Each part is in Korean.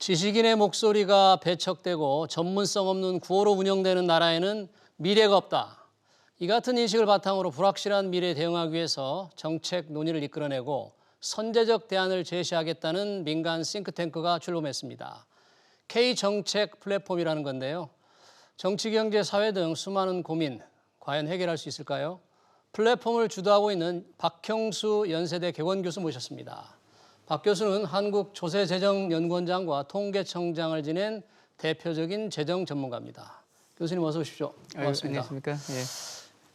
지식인의 목소리가 배척되고 전문성 없는 구호로 운영되는 나라에는 미래가 없다. 이 같은 인식을 바탕으로 불확실한 미래에 대응하기 위해서 정책 논의를 이끌어내고 선제적 대안을 제시하겠다는 민간 싱크탱크가 출범했습니다. K정책 플랫폼이라는 건데요. 정치, 경제, 사회 등 수많은 고민, 과연 해결할 수 있을까요? 플랫폼을 주도하고 있는 박형수 연세대 개원교수 모셨습니다. 박 교수는 한국조세재정연구원장과 통계청장을 지낸 대표적인 재정 전문가입니다. 교수님 어서 오십시오. 고맙습니다. 안녕하십니까? 예.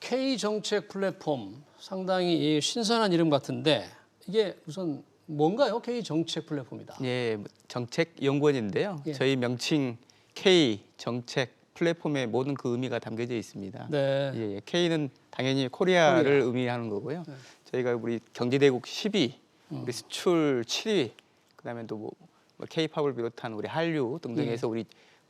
K정책 플랫폼, 상당히 신선한 이름 같은데 이게 우선 뭔가요? K정책 플랫폼이다. 예, 정책연구원인데요. 예. 저희 명칭 K정책 플랫폼의 모든 그 의미가 담겨져 있습니다. 네. 예, K는 당연히 코리아를 코리아. 의미하는 거고요. 네. 저희가 우리 경제대국 10위, 우리 수출 7위, 그다음에 또 뭐 K팝을 비롯한 우리 한류 등등에서 우리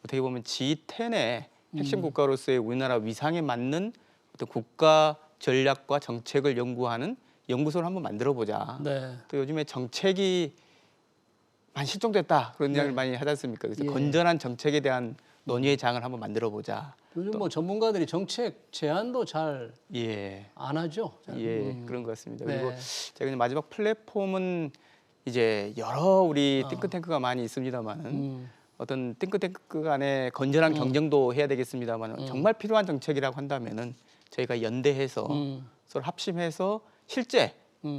어떻게 보면 G10의 핵심 국가로서의 우리나라 위상에 맞는 어떤 국가 전략과 정책을 연구하는 연구소를 한번 만들어 보자. 네. 또 요즘에 정책이 많이 실종됐다 그런 이야기를 많이 하지 않습니까? 그래서 예. 건전한 정책에 대한 논의의 장을 한번 만들어 보자. 요즘 뭐 전문가들이 정책 제안도 잘 안 예, 하죠. 예, 그런 것 같습니다. 네. 그리고 제가 이제 마지막 플랫폼은 이제 여러 우리 아. 띵크탱크가 많이 있습니다만은 어떤 띵크탱크 간의 건전한 경쟁도 해야 되겠습니다만 정말 필요한 정책이라고 한다면은 저희가 연대해서 서로 합심해서 실제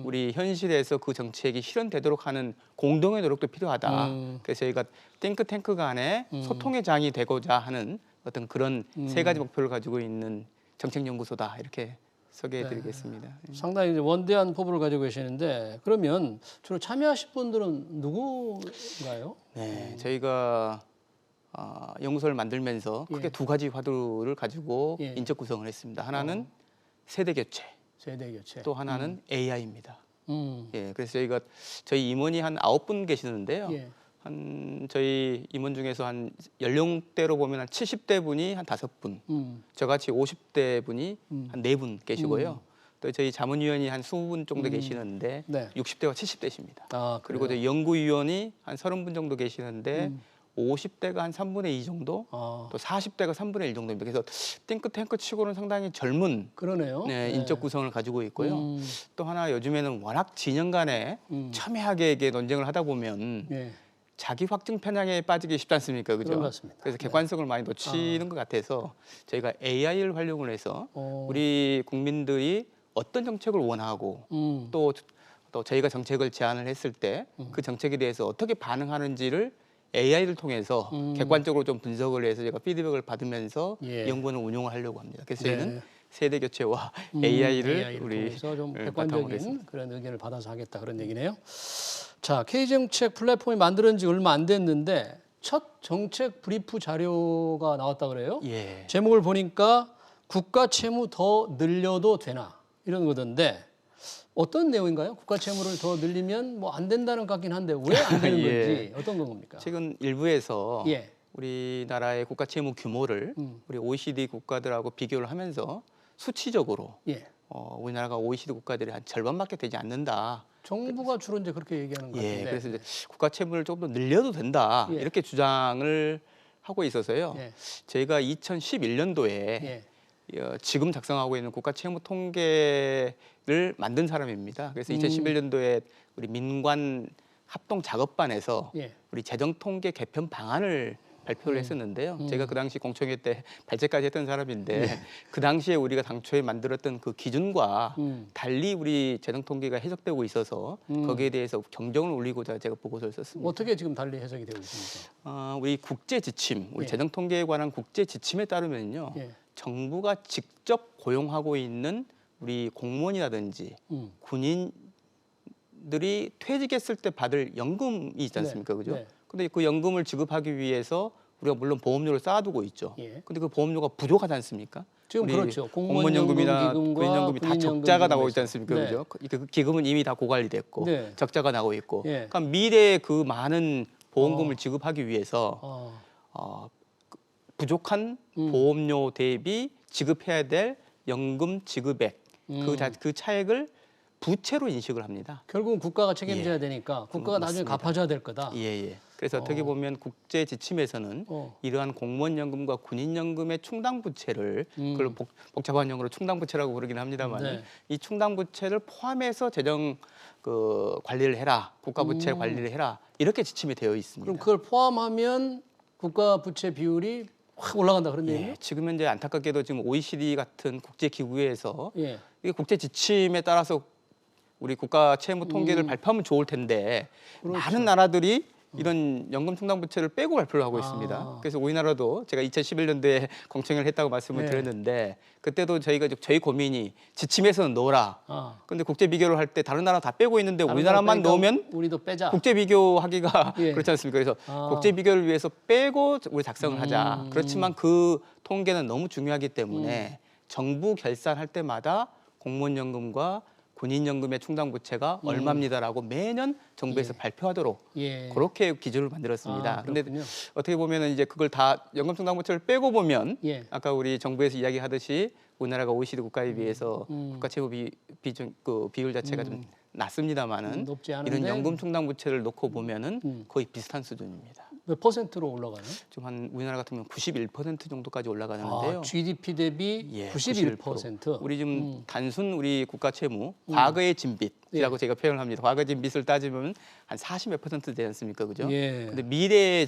우리 현실에서 그 정책이 실현되도록 하는 공동의 노력도 필요하다. 그래서 저희가 띵크탱크 간의 소통의 장이 되고자 하는 어떤 그런 세 가지 목표를 가지고 있는 정책연구소다 이렇게 소개해드리겠습니다. 상당히 이제 원대한 포부를 가지고 계시는데 그러면 주로 참여하실 분들은 누구인가요? 네, 저희가 연구소를 만들면서 크게 두 가지 화두를 가지고 예. 인적 구성을 했습니다. 하나는 세대 교체, 세대 교체. 또 하나는 AI입니다. 음. 예, 그래서 저희 임원이 한 9분 계시는데요. 예. 한 저희 임원 중에서 한 연령대로 보면 한 70대 분이 한 5분, 저같이 50대 분이 한 4분 계시고요. 또 저희 자문위원이 한 20분 정도 계시는데 네. 60대와 70대십니다. 아, 그리고 그래요? 저희 연구위원이 한 30분 정도 계시는데 50대가 한 3분의 2 정도, 아, 또 40대가 3분의 1 정도입니다. 그래서 띵크탱크 치고는 상당히 젊은 그러네요. 네, 인적 구성을 가지고 있고요. 또 하나 요즘에는 워낙 진영 간에 첨예하게 이게 논쟁을 하다 보면 예. 자기 확증 편향에 빠지기 쉽지 않습니까? 그죠? 그런 것 같습니다. 그래서 객관성을 많이 놓치는 것 같아서 저희가 AI를 활용을 해서 우리 국민들이 어떤 정책을 원하고 또 저희가 정책을 제안을 했을 때 그 정책에 대해서 어떻게 반응하는지를 AI를 통해서 객관적으로 좀 분석을 해서 제가 피드백을 받으면서 예. 연구원을 운용을 하려고 합니다. 그래서 저희는 네. 세대 교체와 AI를 우리 통해서 좀 바탕으로 객관적인 했습니다. 그런 의견을 받아서 하겠다 그런 얘기네요. 자, K정책 플랫폼이 만들어진 지 얼마 안 됐는데 첫 정책 브리프 자료가 나왔다 그래요? 예. 제목을 보니까 국가 채무 더 늘려도 되나 이런 거던데 어떤 내용인가요? 국가 채무를 더 늘리면 뭐 안 된다는 것 같긴 한데 왜 안 되는 예. 건지 어떤 건 겁니까? 최근 일부에서 예. 우리나라의 국가 채무 규모를 우리 OECD 국가들하고 비교를 하면서 수치적으로 예. 우리나라가 OECD 국가들이 한 절반밖에 되지 않는다. 정부가 주로 이제 그렇게 얘기하는 것 같은데. 예, 그래서 이제 국가 채무를 조금 더 늘려도 된다 예. 이렇게 주장을 하고 있어서요. 예. 저희가 2011년도에 예. 지금 작성하고 있는 국가 채무 통계를 만든 사람입니다. 그래서 2011년도에 우리 민관 합동 작업반에서 예. 우리 재정 통계 개편 방안을 발표를 했었는데요. 제가 그 당시 공청회 때 발제까지 했던 사람인데 그 당시에 우리가 당초에 만들었던 그 기준과 달리 우리 재정 통계가 해석되고 있어서 거기에 대해서 경종을 울리고자 제가 보고서를 썼습니다. 어떻게 지금 달리 해석이 되고 있습니까? 우리 국제 지침, 우리 예. 재정 통계에 관한 국제 지침에 따르면요. 예. 정부가 직접 고용하고 있는 우리 공무원이라든지 군인들이 퇴직했을 때 받을 연금이 있지 않습니까? 그죠? 네. 근데 그 연금을 지급하기 위해서 우리가 물론 보험료를 쌓아두고 있죠. 예. 근데 그 보험료가 부족하지 않습니까? 지금 우리 그렇죠. 공무원연금이나 공무원연금기금과 군인연금이 다 군인연금 적자가 나오고 기금에서. 있지 않습니까? 네. 그죠? 그 기금은 이미 다 고관리됐고 네. 적자가 나고 있고. 예. 그러니까 미래에 그 많은 보험금을 지급하기 위해서 부족한 보험료 대비 지급해야 될 연금 지급액 그 차액을 부채로 인식을 합니다. 결국은 국가가 책임져야 되니까 국가가 나중에 맞습니다. 갚아줘야 될 거다. 예. 그래서 어떻게 보면 국제 지침에서는 이러한 공무원연금과 군인연금의 충당부채를 그걸 복잡한 용어로 충당부채라고 부르긴 합니다만 네. 이 충당부채를 포함해서 재정 관리를 해라, 국가부채 관리를 해라 이렇게 지침이 되어 있습니다. 그럼 그걸 포함하면 국가 부채 비율이 확 올라간다 그런 얘기예요? 지금 현재 안타깝게도 지금 OECD 같은 국제 기구에서 예. 이게 국제 지침에 따라서 우리 국가 채무 통계를 발표하면 좋을 텐데 많은 나라들이 이런 연금 충당부채를 빼고 발표를 하고 있습니다. 그래서 우리나라도 제가 2011년도에 공청회를 했다고 말씀을 드렸는데 그때도 저희 고민이 지침에서는 넣어라. 그런데 국제 비교를 할 때 다른 나라 다 빼고 있는데 우리나라만 넣으면 우리도 빼자. 국제 비교하기가 예. 그렇지 않습니까? 그래서 국제 비교를 위해서 빼고 우리 작성을 하자. 그렇지만 그 통계는 너무 중요하기 때문에 정부 결산할 때마다 공무원연금과 군인연금의 충당부채가 얼마입니다라고 매년 정부에서 발표하도록 그렇게 기준을 만들었습니다. 그런데 어떻게 보면은 이제 그걸 다 연금 충당부채를 빼고 보면 아까 우리 정부에서 이야기하듯이 우리나라가 OECD 국가에 비해서 국가 채무 비율 자체가 좀 낮습니다만은 높지 않은데 이런 연금 충당부채를 놓고 보면은 거의 비슷한 수준입니다. 몇 퍼센트로 올라가요? 지금 한 우리나라 같으면 91% 정도까지 올라가는데요. GDP 대비 91%. 우리 지금 단순 우리 국가 채무, 과거의 진빚이라고 제가 표현을 합니다. 과거 진빚을 따지면 한 40몇 % 되지 않습니까, 그죠? 근데 미래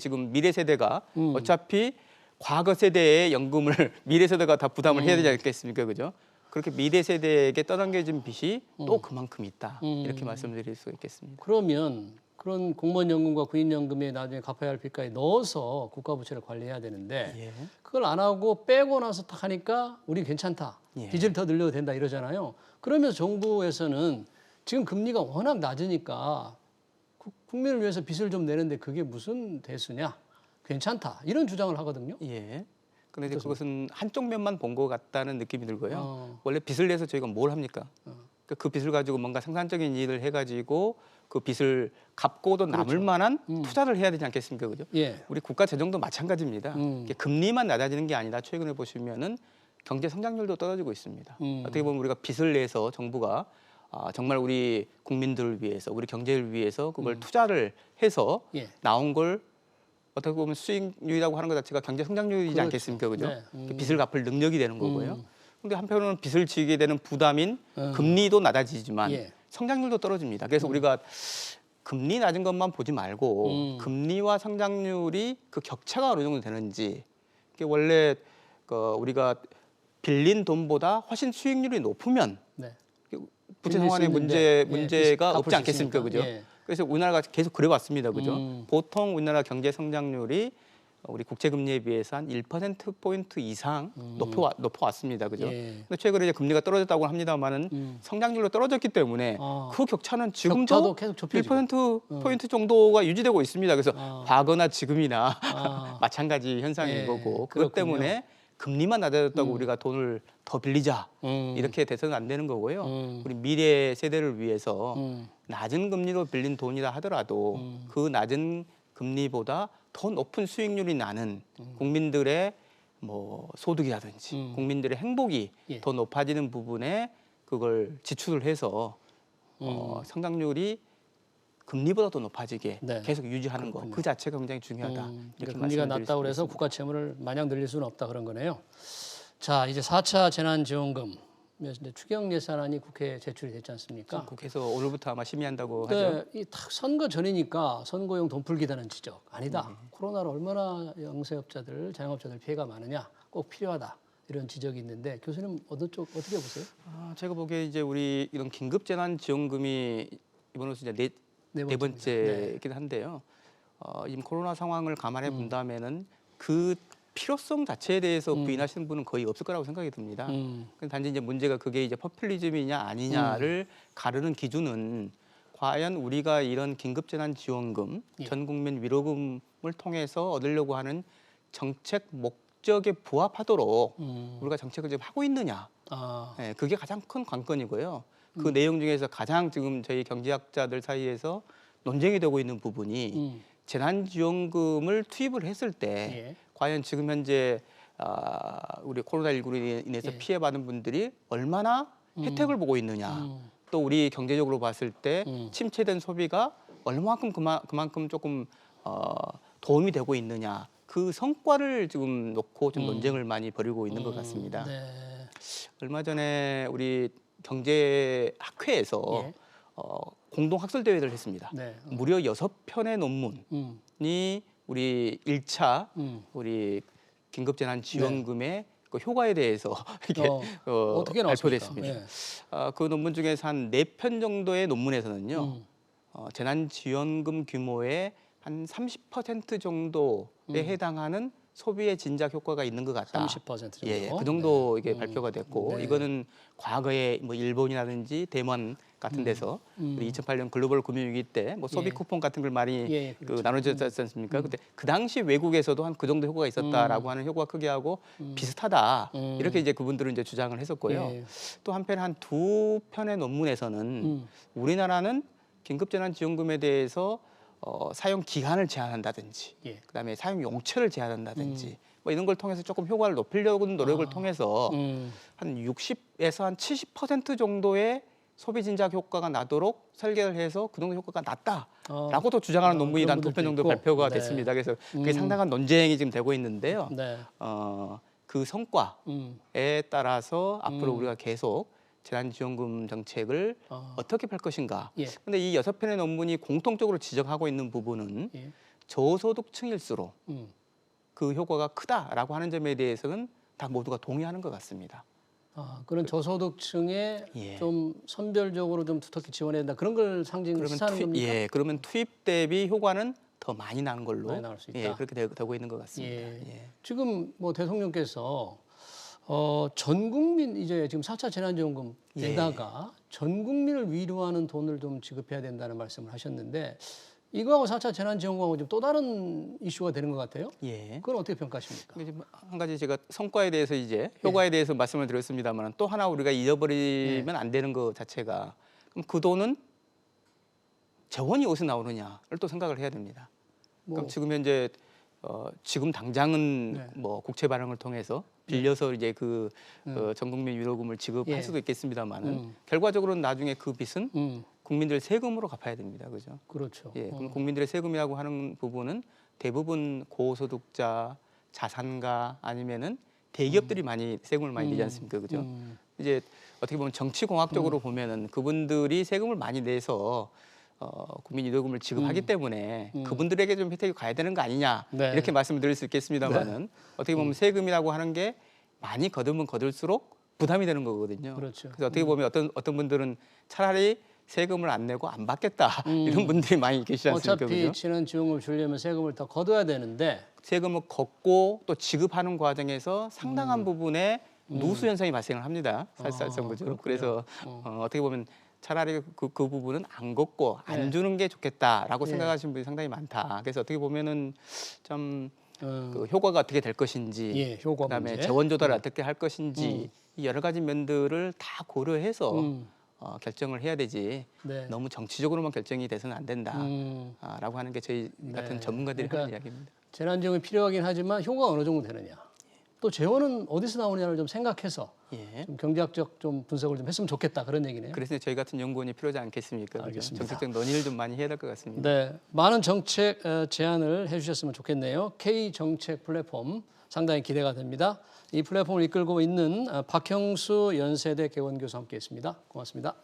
세대가 어차피 과거 세대의 연금을 미래 세대가 다 부담을 해야 되지 않겠습니까, 그죠? 그렇게 미래 세대에게 떠넘겨진 빚이 또 그만큼 있다 이렇게 말씀드릴 수 있겠습니다. 그러면 그런 공무원연금과 군인연금에 나중에 갚아야 할 빚까지 넣어서 국가부채를 관리해야 되는데 그걸 안 하고 빼고 나서 딱 하니까 우리 괜찮다. 빚을 더 늘려도 된다 이러잖아요. 그러면서 정부에서는 지금 금리가 워낙 낮으니까 국민을 위해서 빚을 좀 내는데 그게 무슨 대수냐. 괜찮다. 이런 주장을 하거든요. 그런데 그것은 한쪽 면만 본 것 같다는 느낌이 들고요. 원래 빚을 내서 저희가 뭘 합니까? 그 빚을 가지고 뭔가 생산적인 일을 해가지고 그 빚을 갚고도 남을 만한 투자를 해야 되지 않겠습니까, 그죠? 우리 국가 재정도 마찬가지입니다. 금리만 낮아지는 게 아니라 최근에 보시면은 경제 성장률도 떨어지고 있습니다. 어떻게 보면 우리가 빚을 내서 정부가 정말 우리 국민들을 위해서, 우리 경제를 위해서 그걸 투자를 해서 나온 걸 어떻게 보면 수익률이라고 하는 것 자체가 경제 성장률이지 않겠습니까, 그죠? 빚을 갚을 능력이 되는 거고요. 근데 한편으로는 빚을 지게 되는 부담인 금리도 낮아지지만 성장률도 떨어집니다. 그래서 우리가 금리 낮은 것만 보지 말고 금리와 성장률이 그 격차가 어느 정도 되는지 이게 원래 우리가 빌린 돈보다 훨씬 수익률이 높으면 부채 상환의 문제가 없지 않겠습니까, 그죠? 그래서 우리나라가 계속 그래왔습니다, 그죠? 보통 우리나라 경제 성장률이 우리 국채 금리에 비해서 한 1%포인트 이상 높아왔습니다, 그죠? 근데 최근에 이제 금리가 떨어졌다고 합니다만은 성장률로 떨어졌기 때문에 그 격차는 지금도 계속 1%포인트 정도가 유지되고 있습니다. 그래서 과거나 지금이나 마찬가지 현상인 거고 그것 때문에 금리만 낮아졌다고 우리가 돈을 더 빌리자 이렇게 돼서는 안 되는 거고요. 우리 미래 세대를 위해서 낮은 금리로 빌린 돈이라 하더라도 그 낮은 금리보다 더 높은 수익률이 나는 국민들의 뭐 소득이라든지 국민들의 행복이 더 높아지는 부분에 그걸 지출을 해서 성장률이 금리보다 더 높아지게 계속 유지하는 것 그 자체가 굉장히 중요하다. 이렇게 금리가 낮다고 해서 국가 채무를 마냥 늘릴 수는 없다 그런 거네요. 자, 이제 4차 재난지원금 이제 추경 예산안이 국회에 제출이 됐지 않습니까? 국회에서 오늘부터 아마 심의한다고 네, 하죠. 이 선거 전이니까 선거용 돈 풀기다는 지적 아니다. 코로나로 얼마나 영세업자들, 자영업자들 피해가 많으냐 꼭 필요하다 이런 지적이 있는데 교수님 어느 쪽 어떻게 보세요? 제가 보기에 이제 우리 이런 긴급 재난지원금이 이번으로서 이제 네 번째이긴 한데요. 지금 코로나 상황을 감안해 본다면은 그 필요성 자체에 대해서 부인하시는 분은 거의 없을 거라고 생각이 듭니다. 단지 이제 문제가 그게 이제 포퓰리즘이냐 아니냐를 가르는 기준은 과연 우리가 이런 긴급재난지원금, 전국민 위로금을 통해서 얻으려고 하는 정책 목적에 부합하도록 우리가 정책을 지금 하고 있느냐. 그게 가장 큰 관건이고요. 그 내용 중에서 가장 지금 저희 경제학자들 사이에서 논쟁이 되고 있는 부분이 재난지원금을 투입을 했을 때 과연 지금 현재 우리 코로나19로 인해서 피해받은 분들이 얼마나 혜택을 보고 있느냐. 또 우리 경제적으로 봤을 때 침체된 소비가 얼마만큼 그만큼 조금 도움이 되고 있느냐 그 성과를 지금 놓고 좀 논쟁을 많이 벌이고 있는 것 같습니다. 네. 얼마 전에 우리 경제학회에서 예. 공동 학술 대회를 했습니다. 네. 무려 6편의 논문이 우리 1차 우리 긴급재난지원금의 그 효과에 대해서 이렇게 어떻게 나왔습니까? 발표됐습니다. 네. 그 논문 중에서 한 4편 정도의 논문에서는요. 재난지원금 규모의 한 30% 정도에 해당하는 소비의 진작 효과가 있는 것 같다. 30% 정도. 예, 그 정도 네. 이게 발표가 됐고 네. 이거는 과거에 뭐 일본이라든지 대만 같은 데서 우리 2008년 글로벌 금융위기 때 뭐 소비 예. 쿠폰 같은 걸 많이 예, 그 그렇죠. 나눠줬지 않습니까? 근데 그 당시 외국에서도 한 그 정도 효과가 있었다라고 하는 효과 크기하고 비슷하다. 이렇게 이제 그분들은 이제 주장을 했었고요. 예. 또 한편 한 2편의 논문에서는 우리나라는 긴급재난지원금에 대해서 사용 기간을 제한한다든지, 예. 그다음에 사용 용처를 제한한다든지, 뭐 이런 걸 통해서 조금 효과를 높이려고 노력을 통해서 한 60에서 한 70% 정도의 소비 진작 효과가 나도록 설계를 해서 그 정도 효과가 낮다라고도 주장하는 논문이 한 2편 정도 있고. 발표가 네. 됐습니다. 그래서 그게 상당한 논쟁이 지금 되고 있는데요. 네. 그 성과에 따라서 앞으로 우리가 계속 재난지원금 정책을 어떻게 펼 것인가. 예. 근데 이 6편의 논문이 공통적으로 지적하고 있는 부분은 예. 저소득층일수록 음. 그 효과가 크다라고 하는 점에 대해서는 다 모두가 동의하는 것 같습니다. 그런 저소득층에 예. 좀 선별적으로 좀 두텁게 지원해야 된다. 그런 걸 상징하는 겁니까? 예, 그러면 투입 대비 효과는 더 많이 나는 걸로 많이 나올 수 있다. 예, 그렇게 되고 있는 것 같습니다. 예. 예. 지금 뭐 대통령께서 전 국민 이제 지금 4차 재난지원금에다가 전 국민을 위로하는 돈을 좀 지급해야 된다는 말씀을 하셨는데 이거하고 4차 재난지원금하고 좀 또 다른 이슈가 되는 것 같아요. 예. 그건 어떻게 평가하십니까? 이제 한 가지 제가 성과에 대해서 이제 효과에 대해서 말씀을 드렸습니다만 또 하나 우리가 잊어버리면 안 되는 것 자체가 그럼 그 돈은 재원이 어디서 나오느냐를 또 생각을 해야 됩니다. 그럼 지금 현재 지금 당장은 네. 뭐 국채 발행을 통해서 빌려서 이제 그 전국민 위로금을 지급할 예. 수도 있겠습니다만은 결과적으로는 나중에 그 빚은 국민들 세금으로 갚아야 됩니다. 그죠? 그렇죠. 예, 그럼 국민들의 세금이라고 하는 부분은 대부분 고소득자, 자산가 아니면은 대기업들이 많이 세금을 많이 내지 않습니까, 그죠? 이제 어떻게 보면 정치공학적으로 보면은 그분들이 세금을 많이 내서 국민 위로금을 지급하기 때문에 그분들에게 좀 혜택이 가야 되는 거 아니냐 네. 이렇게 말씀을 드릴 수 있겠습니다만은 어떻게 보면 세금이라고 하는 게 많이 거두면 거둘수록 부담이 되는 거거든요. 그렇죠. 그래서 어떻게 보면 어떤 분들은 차라리 세금을 안 내고 안 받겠다 이런 분들이 많이 계시지 않습니까? 어차피 그죠? 재난지원금을 주려면 세금을 더 거둬야 되는데 세금을 걷고 또 지급하는 과정에서 상당한 부분에 누수 현상이 발생을 합니다. 사실상 그죠. 그렇군요. 그래서 어떻게 보면 차라리 그 부분은 안 걷고 안 주는 게 좋겠다라고 생각하시는 분이 상당히 많다. 그래서 어떻게 보면은 좀 그 효과가 어떻게 될 것인지, 예, 효과 그다음에 문제. 재원 조달을 어떻게 할 것인지 이 여러 가지 면들을 다 고려해서 결정을 해야 되지 네. 너무 정치적으로만 결정이 돼서는 안 된다라고 하는 게 저희 같은 전문가들이 하는 그러니까 이야기입니다. 재난지원금이 필요하긴 하지만 효과가 어느 정도 되느냐. 또 재원은 어디서 나오느냐를 좀 생각해서 예. 좀 경제학적 좀 분석을 좀 했으면 좋겠다 그런 얘기네요. 그래서 저희 같은 연구원이 필요하지 않겠습니까? 그죠? 알겠습니다. 정책적 논의를 좀 많이 해야 될 것 같습니다. 네, 많은 정책 제안을 해주셨으면 좋겠네요. K 정책 플랫폼 상당히 기대가 됩니다. 이 플랫폼을 이끌고 있는 박형수 연세대 개원교수 함께했습니다. 고맙습니다.